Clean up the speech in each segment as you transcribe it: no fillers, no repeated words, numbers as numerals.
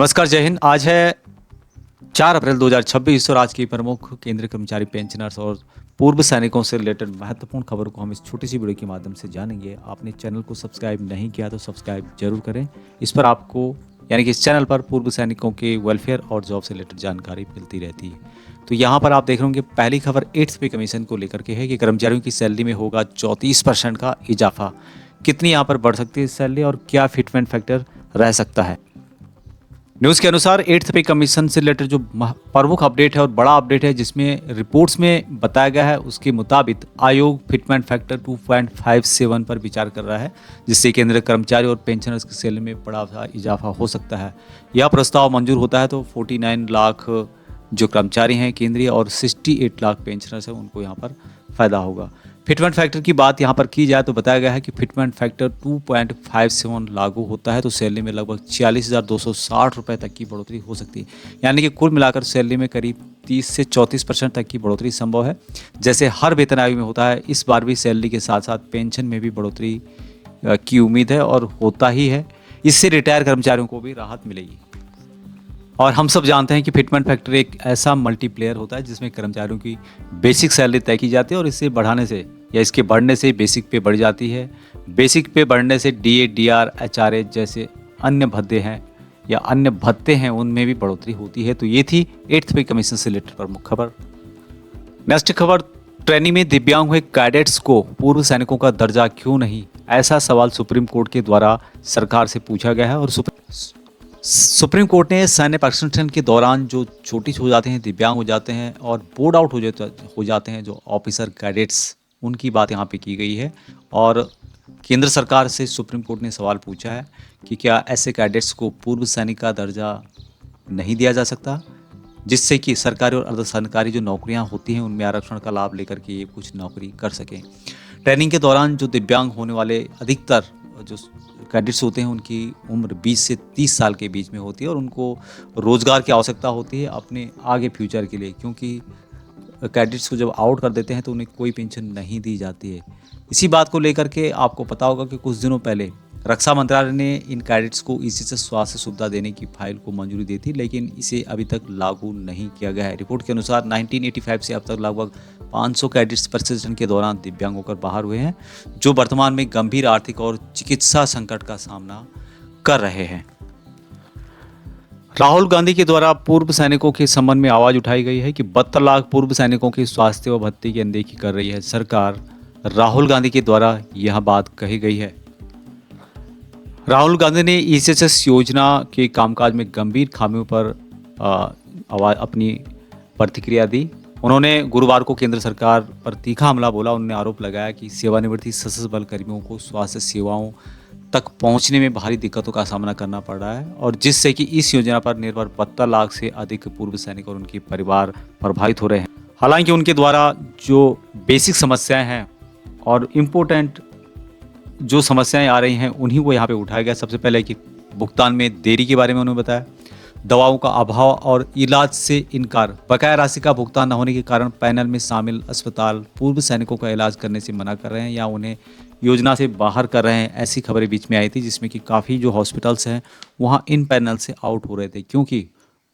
नमस्कार, जय हिंद। आज है 4 अप्रैल 2026 और आज की प्रमुख केंद्रीय कर्मचारी पेंशनर्स और पूर्व सैनिकों से रिलेटेड महत्वपूर्ण खबर को हम इस छोटी सी वीडियो के माध्यम से जानेंगे। आपने चैनल को सब्सक्राइब नहीं किया तो सब्सक्राइब जरूर करें। इस पर आपको यानी कि इस चैनल पर पूर्व सैनिकों के वेलफेयर और जॉब से रिलेटेड जानकारी मिलती रहती है। तो यहाँ पर आप देख रहे होंगे पहली खबर 8th पे कमीशन को लेकर के है कि कर्मचारियों की सैलरी में होगा 34% का इजाफा। कितनी यहाँ पर बढ़ सकती है सैलरी और क्या फिटमेंट फैक्टर रह सकता है। न्यूज़ के अनुसार 8th पे कमीशन से रिलेटेड जो प्रमुख अपडेट है और बड़ा अपडेट है, जिसमें रिपोर्ट्स में बताया गया है, उसके मुताबिक आयोग फिटमेंट फैक्टर 2.57 पर विचार कर रहा है, जिससे केंद्रीय कर्मचारी और पेंशनर्स की सैलरी में बड़ा इजाफा हो सकता है। यह प्रस्ताव मंजूर होता है तो 49 लाख जो कर्मचारी हैं केंद्रीय और 68 लाख पेंशनर्स हैं, उनको यहाँ पर फ़ायदा होगा। फिटमेंट फैक्टर की बात यहाँ पर की जाए तो बताया गया है कि फिटमेंट फैक्टर 2.57 लागू होता है तो सैलरी में लगभग 46,260 रुपये तक की बढ़ोतरी हो सकती है। यानी कि कुल मिलाकर सैलरी में करीब 30 से 34% तक की बढ़ोतरी संभव है। जैसे हर वेतन आयोग में होता है, इस बार भी सैलरी के साथ साथ पेंशन में भी बढ़ोतरी की उम्मीद है और होता ही है। इससे रिटायर कर्मचारियों को भी राहत मिलेगी। और हम सब जानते हैं कि फिटमेंट फैक्टर एक ऐसा मल्टीप्लेयर होता है जिसमें कर्मचारियों की बेसिक सैलरी तय की जाती है और इसे बढ़ाने से या इसके बढ़ने से बेसिक पे बढ़ जाती है। बेसिक पे बढ़ने से डीए, डीआर, एचआरए जैसे अन्य भत्ते हैं या अन्य भत्ते हैं, उनमें भी बढ़ोतरी होती है। तो ये थी 8th पे कमीशन से रिलेटेड प्रमुख खबर। नेक्स्ट खबर, ट्रेनिंग में दिव्यांग हुए कैडेट्स को पूर्व सैनिकों का दर्जा क्यों नहीं, ऐसा सवाल सुप्रीम कोर्ट के द्वारा सरकार से पूछा गया है। और सुप्रीम कोर्ट ने सैन्य प्रशिक्षण के दौरान जो चोटिल हो जाते हैं, दिव्यांग हो जाते हैं और बोर्ड आउट हो जाते हैं जो ऑफिसर कैडेट्स, उनकी बात यहाँ पे की गई है। और केंद्र सरकार से सुप्रीम कोर्ट ने सवाल पूछा है कि क्या ऐसे कैडेट्स को पूर्व सैनिक का दर्जा नहीं दिया जा सकता, जिससे कि सरकारी और अर्ध सरकारी जो नौकरियां होती हैं उनमें आरक्षण का लाभ लेकर के ये कुछ नौकरी कर सकें। ट्रेनिंग के दौरान जो दिव्यांग होने वाले अधिकतर जो कैडेट्स होते हैं उनकी उम्र 20 से 30 साल के बीच में होती है और उनको रोज़गार की आवश्यकता होती है अपने आगे फ्यूचर के लिए, क्योंकि कैडेट्स को जब आउट कर देते हैं तो उन्हें कोई पेंशन नहीं दी जाती है। इसी बात को लेकर के आपको पता होगा कि कुछ दिनों पहले रक्षा मंत्रालय ने इन कैडेट्स को ईसीएस स्वास्थ्य सुविधा देने की फाइल को मंजूरी दी थी, लेकिन इसे अभी तक लागू नहीं किया गया है। रिपोर्ट के अनुसार 1985 से अब तक लगभग 500 कैडेट्स प्रशिक्षण के दौरान दिव्यांग होकर बाहर हुए हैं, जो वर्तमान में गंभीर आर्थिक और चिकित्सा संकट का सामना कर रहे हैं। राहुल गांधी के द्वारा पूर्व सैनिकों के संबंध में आवाज उठाई गई है कि 72 लाख पूर्व सैनिकों के स्वास्थ्य व भत्ते की अनदेखी कर रही है सरकार। राहुल गांधी के द्वारा यह बात कही गई है। राहुल गांधी ने ईसीएस योजना के कामकाज में गंभीर खामियों पर अपनी प्रतिक्रिया दी। उन्होंने गुरुवार को केंद्र सरकार पर तीखा हमला बोला। उन्होंने आरोप लगाया कि सेवानिवृत्ति सशस्त्र बल कर्मियों को स्वास्थ्य सेवाओं तक पहुंचने में भारी दिक्कतों का सामना करना पड़ रहा है और जिससे कि इस योजना पर निर्भर 72 लाख से अधिक पूर्व सैनिक और उनके परिवार प्रभावित हो रहे हैं। हालांकि उनके द्वारा जो बेसिक समस्याएं हैं और इम्पोर्टेंट जो समस्याएं आ रही हैं उन्हीं को यहाँ पे उठाया गया। सबसे पहले कि भुगतान में देरी के बारे में उन्होंने बताया, दवाओं का अभाव और इलाज से इनकार, बकाया राशि का भुगतान न होने के कारण पैनल में शामिल अस्पताल पूर्व सैनिकों का इलाज करने से मना कर रहे हैं या उन्हें योजना से बाहर कर रहे हैं। ऐसी खबरें बीच में आई थी जिसमें कि काफ़ी जो हॉस्पिटल्स हैं वहाँ इन पैनल से आउट हो रहे थे, क्योंकि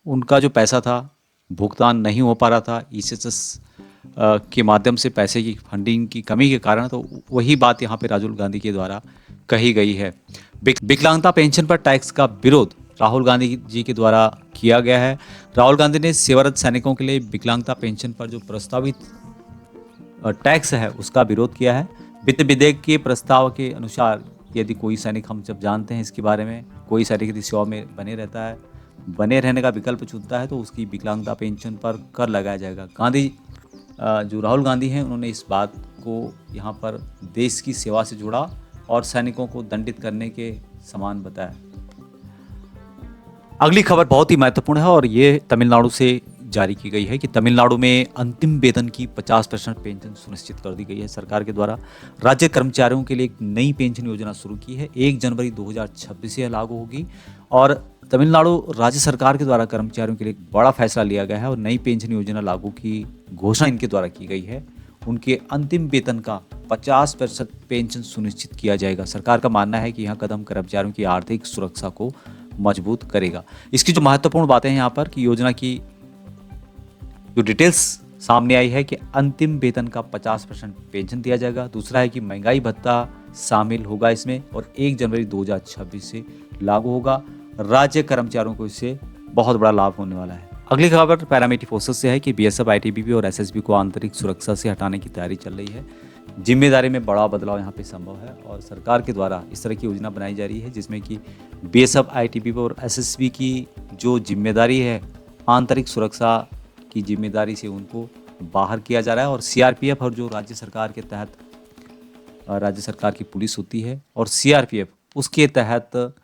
उनका जो पैसा था भुगतान नहीं हो पा रहा था ईसीएस के माध्यम से, पैसे की फंडिंग की कमी के कारण। तो वही बात यहाँ पे राहुल गांधी के द्वारा कही गई है। विकलांगता पेंशन पर टैक्स का विरोध राहुल गांधी जी के द्वारा किया गया है। राहुल गांधी ने सेवारत सैनिकों के लिए विकलांगता पेंशन पर जो प्रस्तावित टैक्स है उसका विरोध किया है। वित्त विधेयक के प्रस्ताव के अनुसार यदि कोई सैनिक, हम जब जानते हैं इसके बारे में, कोई सैनिक यदि सेवा में बने रहता है, बने रहने का विकल्प चुनता है तो उसकी विकलांगता पेंशन पर कर लगाया जाएगा। जो राहुल गांधी हैं उन्होंने इस बात को यहाँ पर देश की सेवा से जोड़ा और सैनिकों को दंडित करने के समान बताया। अगली खबर बहुत ही महत्वपूर्ण है और ये तमिलनाडु से जारी की गई है कि तमिलनाडु में अंतिम वेतन की 50% पेंशन सुनिश्चित कर दी गई है। सरकार के द्वारा राज्य कर्मचारियों के लिए एक नई पेंशन योजना शुरू की है। 1 जनवरी 2026 से लागू होगी और तमिलनाडु राज्य सरकार के द्वारा कर्मचारियों के लिए एक बड़ा फैसला लिया गया है और नई पेंशन योजना लागू की घोषणा इनके द्वारा की गई है। उनके अंतिम वेतन का 50% पेंशन सुनिश्चित किया जाएगा। सरकार का मानना है कि यह कदम कर्मचारियों की आर्थिक सुरक्षा को मजबूत करेगा। इसकी जो महत्वपूर्ण बातें हैं यहाँ पर कि योजना की जो डिटेल्स सामने आई है कि अंतिम वेतन का 50% पेंशन दिया जाएगा। दूसरा है कि महंगाई भत्ता शामिल होगा इसमें और 1 जनवरी 2026 से लागू होगा। राज्य कर्मचारियों को इससे बहुत बड़ा लाभ होने वाला है। अगली खबर पैरामिलिट्री फोर्सेस से है कि बीएसएफ, आईटीबीपी और एसएसबी को आंतरिक सुरक्षा से हटाने की तैयारी चल रही है। जिम्मेदारी में बड़ा बदलाव यहाँ पे संभव है और सरकार के द्वारा इस तरह की योजना बनाई जा रही है जिसमें कि बीएसएफ, आईटीबीपी और एसएसबी की जो जिम्मेदारी है आंतरिक सुरक्षा की जिम्मेदारी से उनको बाहर किया जा रहा है और सीआरपीएफ और जो राज्य सरकार के तहत राज्य सरकार की पुलिस होती है और सीआरपीएफ उसके तहत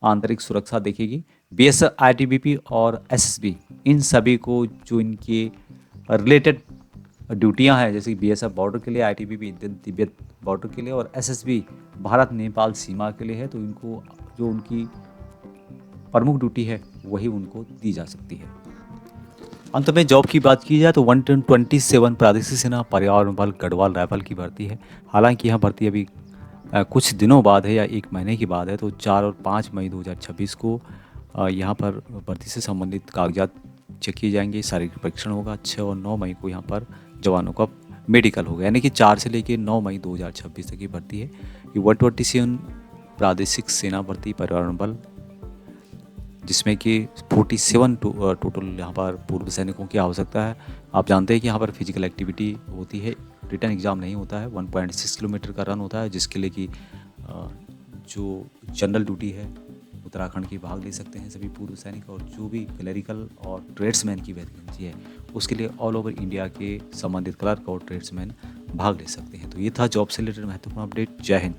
आंतरिक सुरक्षा देखेगी। बीएसएफ, आईटीबीपी और एसएसबी इन सभी को जो इनके रिलेटेड ड्यूटियां हैं जैसे कि बीएसएफ बॉर्डर के लिए, आईटीबीपी इंडियन तिब्बत बॉर्डर के लिए और एसएसबी भारत नेपाल सीमा के लिए है, तो इनको जो उनकी प्रमुख ड्यूटी है वही उनको दी जा सकती है। अंत में जॉब की बात की जाए तो 127 प्रादेशिक सेना पर्यावरण बल गढ़वाल राइफल की भर्ती है। हालांकि यह भर्ती अभी कुछ दिनों बाद है या 1 महीने की बाद है, तो 4 और 5 मई 2026 को यहाँ पर भर्ती से संबंधित कागजात चेक किए जाएंगे, शारीरिक परीक्षण होगा। 6 और 9 मई को यहाँ पर जवानों का मेडिकल होगा, यानी कि 4 से लेकर 9 मई 2026 तक की भर्ती है। ये 127 प्रादेशिक सेना भर्ती पर्यावरण बल जिसमें कि 47 टोटल यहाँ पर पूर्व सैनिकों की आवश्यकता है। आप जानते हैं कि यहाँ पर फिजिकल एक्टिविटी होती है, रिटन एग्ज़ाम नहीं होता है। 1.6 किलोमीटर का रन होता है जिसके लिए कि जो जनरल ड्यूटी है उत्तराखंड की भाग ले सकते हैं सभी पूर्व सैनिक, और जो भी क्लरिकल और ट्रेड्समैन की वैकेंसी है उसके लिए ऑल ओवर इंडिया के संबंधित क्लर्क और ट्रेड्समैन भाग ले सकते हैं। तो ये था जॉब से रिलेटेड महत्वपूर्ण अपडेट। जय हिंद।